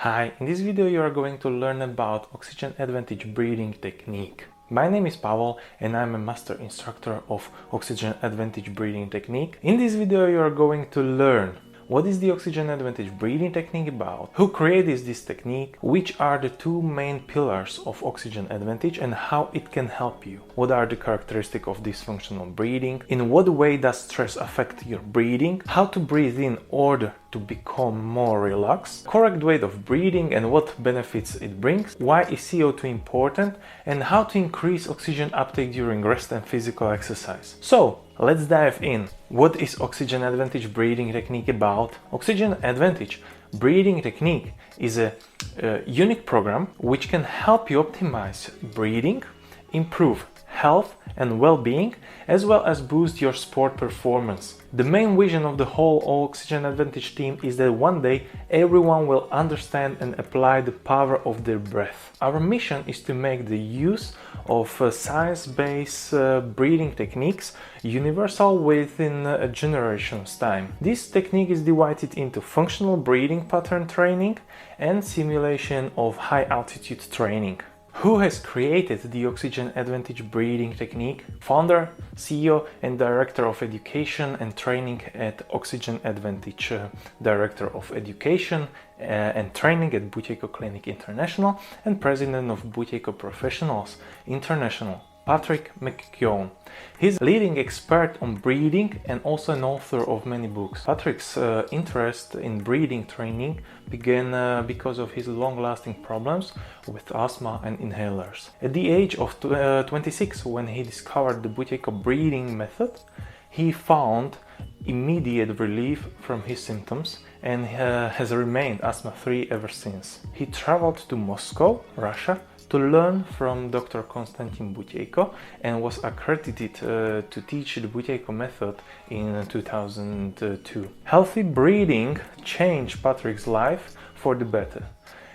Hi, in this video you are going to learn about oxygen advantage breathing technique. My name is Pavel and I'm a master instructor of oxygen advantage breathing technique. In this video you are going to learn what is the oxygen advantage breathing technique about, who created this technique, which are the two main pillars of oxygen advantage and how it can help you, what are the characteristics of this functional breathing, in what way does stress affect your breathing, how to breathe in order to become more relaxed, correct way of breathing and what benefits it brings, why is CO2 important, and how to increase oxygen uptake during rest and physical exercise. So let's dive in. What is oxygen advantage breathing technique about? Oxygen advantage breathing technique is a unique program which can help you optimize breathing, improve health and well-being, as well as boost your sport performance. The main vision of the whole Oxygen Advantage team is that one day everyone will understand and apply the power of their breath. Our mission is to make the use of science-based breathing techniques universal within a generation's time. This technique is divided into functional breathing pattern training and simulation of high-altitude training. Who has created the Oxygen Advantage breathing technique? Founder, CEO and Director of Education and Training at Oxygen Advantage, Director of Education and Training at Buteyko Clinic International and President of Buteyko Professionals International, Patrick McKeown. He's a leading expert on breathing and also an author of many books. Patrick's interest in breathing training began because of his long-lasting problems with asthma and inhalers. At the age of 26, when he discovered the Buteyko breathing method, he found immediate relief from his symptoms and has remained asthma-free ever since. He traveled to Moscow, Russia, to learn from Dr. Konstantin Buteyko and was accredited to teach the Buteyko method in 2002. Healthy breathing changed Patrick's life for the better,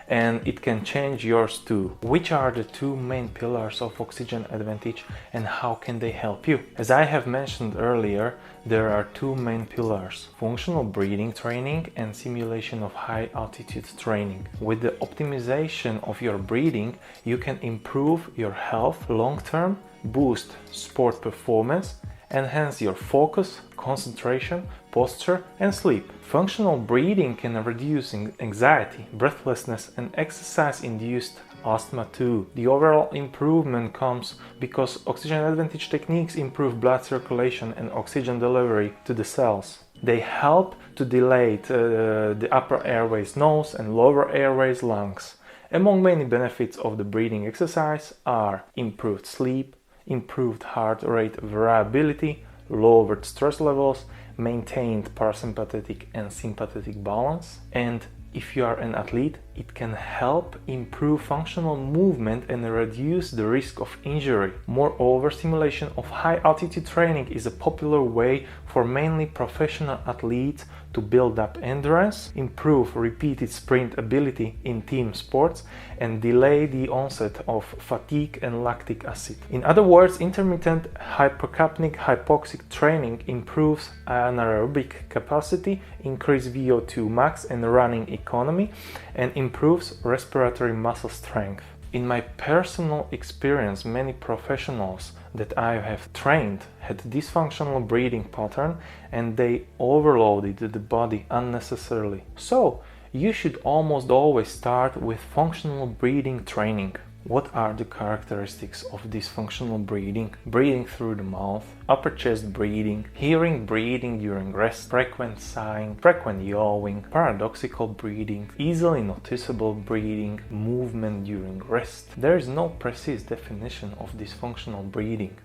and it can change yours too. Which are the two main pillars of Oxygen Advantage and how can they help you? As I have mentioned earlier, there are two main pillars: functional breathing training and simulation of high altitude training. With the optimization of your breathing, you can improve your health long term, boost sport performance, enhance your focus, concentration, posture and sleep. Functional breathing can reduce anxiety, breathlessness and exercise-induced asthma too. The overall improvement comes because Oxygen Advantage techniques improve blood circulation and oxygen delivery to the cells. They help to dilate the upper airways nose and lower airways lungs. Among many benefits of the breathing exercise are improved sleep, improved heart rate variability, lowered stress levels, maintained parasympathetic and sympathetic balance, and if you are an athlete, it can help improve functional movement and reduce the risk of injury. Moreover, simulation of high altitude training is a popular way for mainly professional athletes to build up endurance, improve repeated sprint ability in team sports, and delay the onset of fatigue and lactic acid. In other words, intermittent hypocapnic hypoxic training improves anaerobic capacity, increases VO2 max and running economy, and improves respiratory muscle strength. In my personal experience, many professionals that I have trained had dysfunctional breathing pattern and they overloaded the body unnecessarily. So you should almost always start with functional breathing training. What are the characteristics of this functional breathing? Breathing through the mouth, upper chest breathing, hearing breathing during rest, frequent sighing, frequent yawing, paradoxical breathing, easily noticeable breathing, movement during rest. There is no precise definition of these functional breathing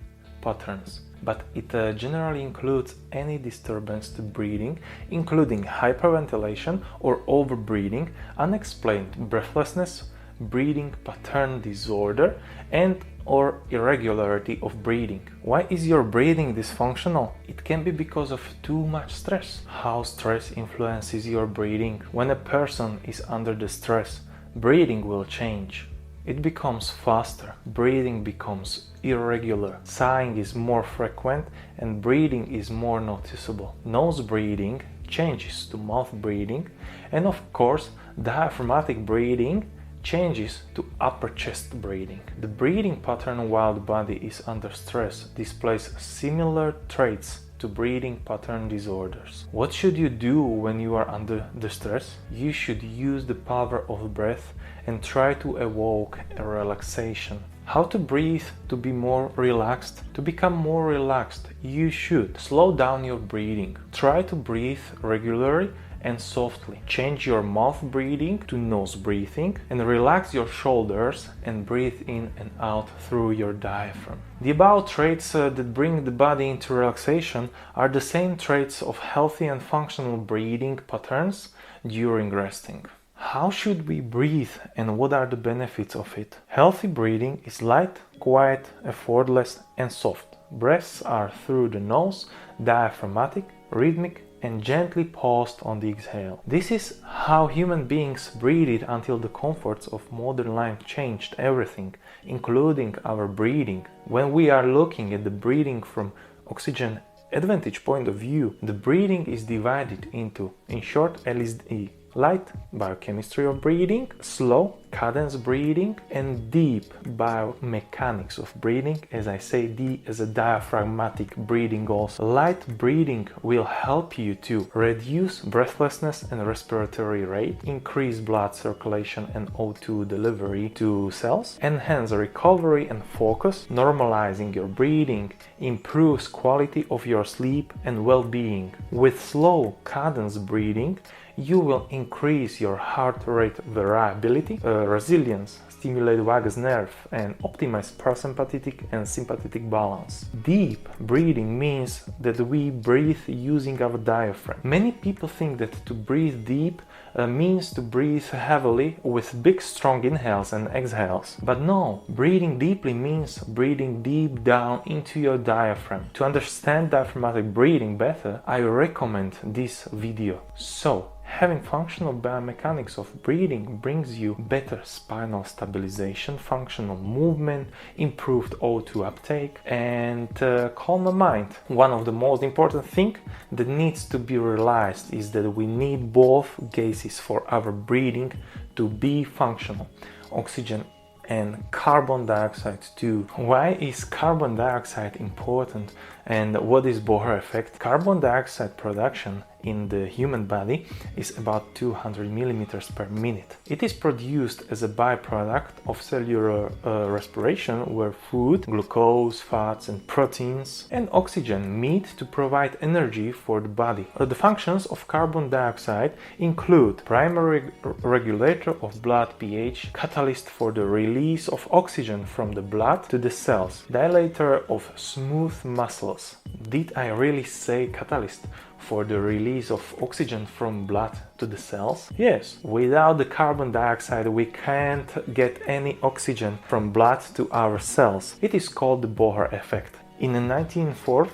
patterns, but it generally includes any disturbance to breathing, including hyperventilation or overbreathing, unexplained breathlessness, breathing pattern disorder and or irregularity of breathing. Why is your breathing dysfunctional? It can be because of too much stress. How stress influences your breathing? When a person is under the stress, breathing will change. It becomes faster, breathing becomes irregular, sighing is more frequent and breathing is more noticeable. Nose breathing changes to mouth breathing, and of course Diaphragmatic breathing changes to upper chest breathing. The breathing pattern while the body is under stress displays similar traits to breathing pattern disorders. What should you do when you are under the stress? You should use the power of breath and try to evoke a relaxation. How to breathe to be more relaxed? To become more relaxed, you should slow down your breathing. Try to breathe regularly and softly. Change your mouth breathing to nose breathing and relax your shoulders and breathe in and out through your diaphragm. The above traits that bring the body into relaxation are the same traits of healthy and functional breathing patterns during resting. How should we breathe and what are the benefits of it? Healthy breathing is light, quiet, effortless and soft. Breaths are through the nose, diaphragmatic, rhythmic and gently paused on the exhale. This is how human beings breathed until the comforts of modern life changed everything, including our breathing. When we are looking at the breathing from oxygen advantage point of view, the breathing is divided into, in short, LSD. Light, biochemistry of breathing, slow, cadence breathing, and deep, biomechanics of breathing, as I say, D as a diaphragmatic breathing also. Light breathing will help you to reduce breathlessness and respiratory rate, increase blood circulation and O2 delivery to cells, enhance recovery and focus, normalizing your breathing, improves quality of your sleep and well-being. With slow cadence breathing, you will increase your heart rate variability, resilience, stimulate vagus nerve and optimize parasympathetic and sympathetic balance. Deep breathing means that we breathe using our diaphragm. Many people think that to breathe deep means to breathe heavily with big strong inhales and exhales. But no, breathing deeply means breathing deep down into your diaphragm. To understand diaphragmatic breathing better, I recommend this video. So, having functional biomechanics of breathing brings you better spinal stabilization, functional movement, improved O2 uptake and calmer mind. One of the most important things that needs to be realized is that we need both gases for our breathing to be functional. Oxygen and carbon dioxide too. Why is carbon dioxide important and what is Bohr effect? Carbon dioxide production in the human body is about 200 millimeters per minute. It is produced as a byproduct of cellular respiration where food, glucose, fats and proteins and oxygen meet to provide energy for the body. The functions of carbon dioxide include primary regulator of blood pH, catalyst for the release of oxygen from the blood to the cells, dilator of smooth muscles. Did I really say catalyst for the release of oxygen from blood to the cells? Yes, without the carbon dioxide we can't get any oxygen from blood to our cells. It is called the Bohr effect. In 1904,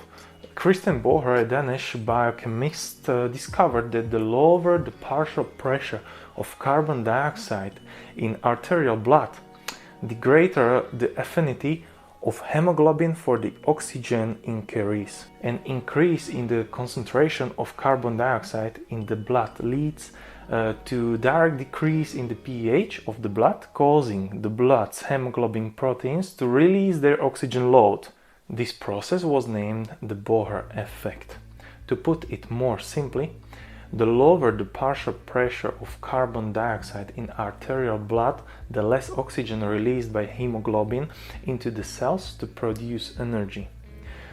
Christian Bohr, a Danish biochemist, discovered that the lower the partial pressure of carbon dioxide in arterial blood, the greater the affinity of hemoglobin for the oxygen increase. An increase in the concentration of carbon dioxide in the blood leads to direct decrease in the pH of the blood, causing the blood's hemoglobin proteins to release their oxygen load. This process was named the Bohr effect. To put it more simply, the lower the partial pressure of carbon dioxide in arterial blood, the less oxygen released by hemoglobin into the cells to produce energy.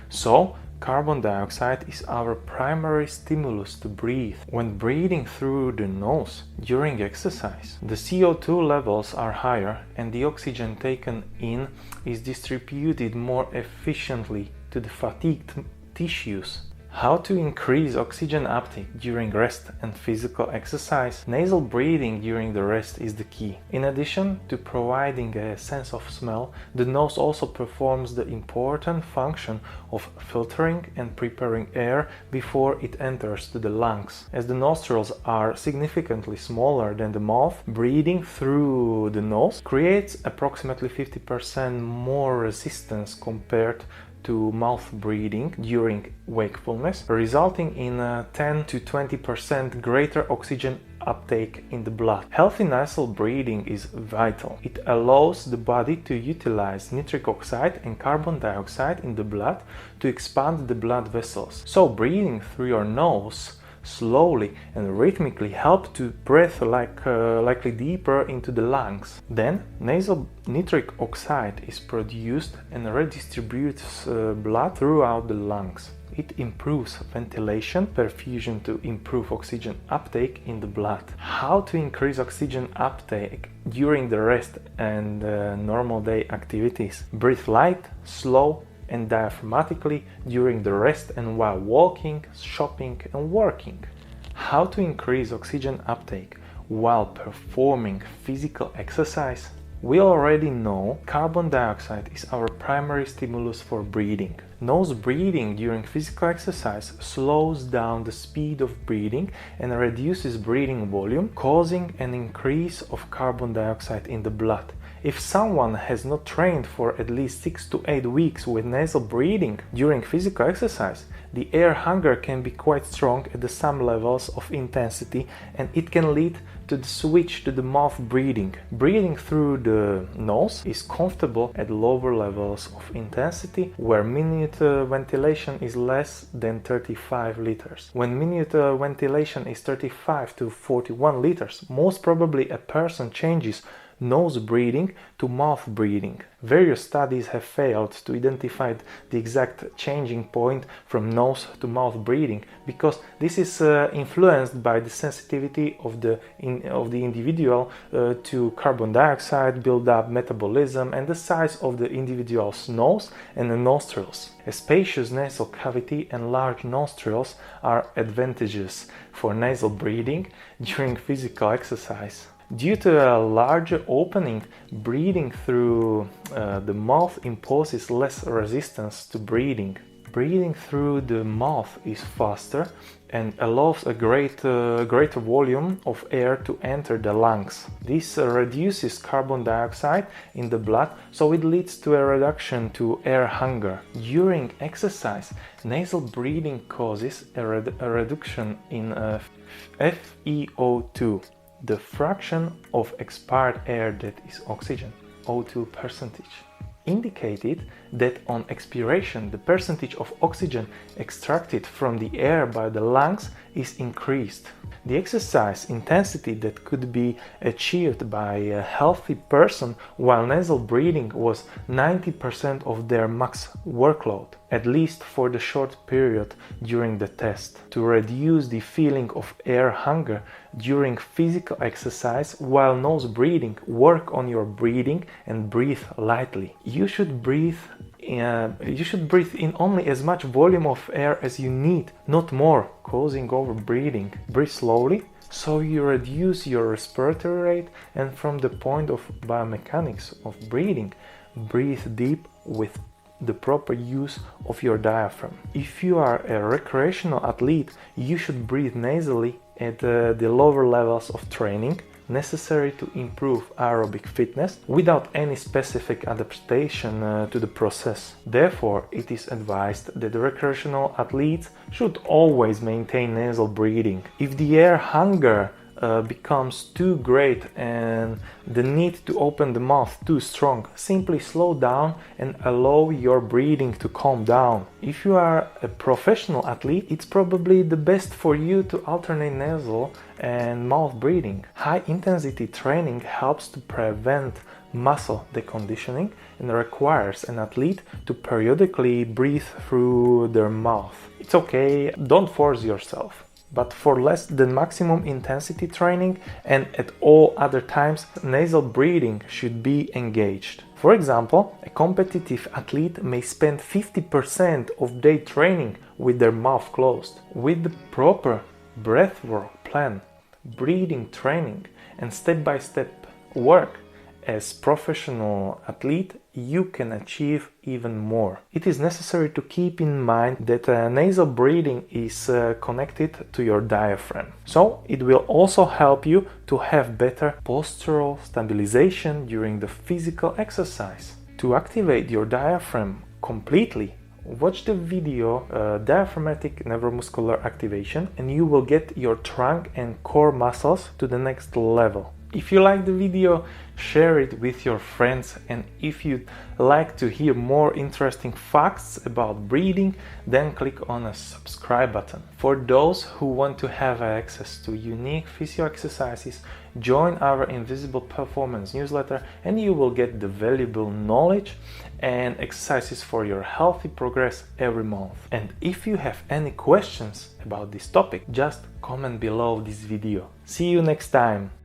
So, carbon dioxide is our primary stimulus to breathe. When breathing through the nose during exercise, the CO2 levels are higher and the oxygen taken in is distributed more efficiently to the fatigued tissues. How to increase oxygen uptake during rest and physical exercise? Nasal breathing during the rest is the key. In addition to providing a sense of smell, the nose also performs the important function of filtering and preparing air before it enters to the lungs. As the nostrils are significantly smaller than the mouth, breathing through the nose creates approximately 50% more resistance compared to mouth breathing during wakefulness, resulting in a 10 to 20% greater oxygen uptake in the blood. Healthy nasal breathing is vital. It allows the body to utilize nitric oxide and carbon dioxide in the blood to expand the blood vessels. So breathing through your nose slowly and rhythmically help to breathe likely deeper into the lungs. Then nasal nitric oxide is produced and redistributes blood throughout the lungs. It improves ventilation, perfusion to improve oxygen uptake in the blood. How to increase oxygen uptake during the rest and normal day activities? Breathe light, slow and diaphragmatically during the rest and while walking, shopping and working. How to increase oxygen uptake while performing physical exercise? We already know carbon dioxide is our primary stimulus for breathing. Nose breathing during physical exercise slows down the speed of breathing and reduces breathing volume, causing an increase of carbon dioxide in the blood. If someone has not trained for at least 6 to 8 weeks with nasal breathing during physical exercise, the air hunger can be quite strong at some levels of intensity, and it can lead to the switch to the mouth breathing. Breathing through the nose is comfortable at lower levels of intensity, where minute ventilation is less than 35 liters. When minute ventilation is 35 to 41 liters, most probably a person changes nose breathing to mouth breathing. Various studies have failed to identify the exact changing point from nose to mouth breathing, because this is influenced by the sensitivity of the individual to carbon dioxide buildup, metabolism, and the size of the individual's nose and the nostrils. A spacious nasal cavity and large nostrils are advantageous for nasal breathing during physical exercise. Due to a larger opening, breathing through the mouth imposes less resistance to breathing. Breathing through the mouth is faster and allows a greater volume of air to enter the lungs. This reduces carbon dioxide in the blood, so it leads to a reduction to air hunger. During exercise, nasal breathing causes a reduction in FeO2. The fraction of expired air that is oxygen, O2 percentage, indicated that on expiration the percentage of oxygen extracted from the air by the lungs is increased. The exercise intensity that could be achieved by a healthy person while nasal breathing was 90% of their max workload, at least for the short period during the test. To reduce the feeling of air hunger during physical exercise while nose breathing, work on your breathing and breathe lightly. You should breathe in only as much volume of air as you need, not more, causing overbreathing. Breathe slowly, so you reduce your respiratory rate, and from the point of biomechanics of breathing, breathe deep with the proper use of your diaphragm. If you are a recreational athlete, you should breathe nasally at the lower levels of training necessary to improve aerobic fitness without any specific adaptation to the process. Therefore, it is advised that recreational athletes should always maintain nasal breathing. If the air hunger becomes too great and the need to open the mouth too strong, simply slow down and allow your breathing to calm down. If you are a professional athlete, it's probably the best for you to alternate nasal and mouth breathing. High intensity training helps to prevent muscle deconditioning and requires an athlete to periodically breathe through their mouth. It's okay, don't force yourself. But for less than maximum intensity training and at all other times, nasal breathing should be engaged. For example, a competitive athlete may spend 50% of their training with their mouth closed. With the proper breathwork plan, breathing training and step-by-step work, as professional athlete, you can achieve even more. It is necessary to keep in mind that nasal breathing is connected to your diaphragm. So it will also help you to have better postural stabilization during the physical exercise. To activate your diaphragm completely, watch the video diaphragmatic neuromuscular activation, and you will get your trunk and core muscles to the next level. If you like the video, share it with your friends, and if you'd like to hear more interesting facts about breathing, then click on a subscribe button. For those who want to have access to unique physio exercises, join our Invisible Performance newsletter and you will get the valuable knowledge and exercises for your healthy progress every month. And if you have any questions about this topic, just comment below this video. See you next time!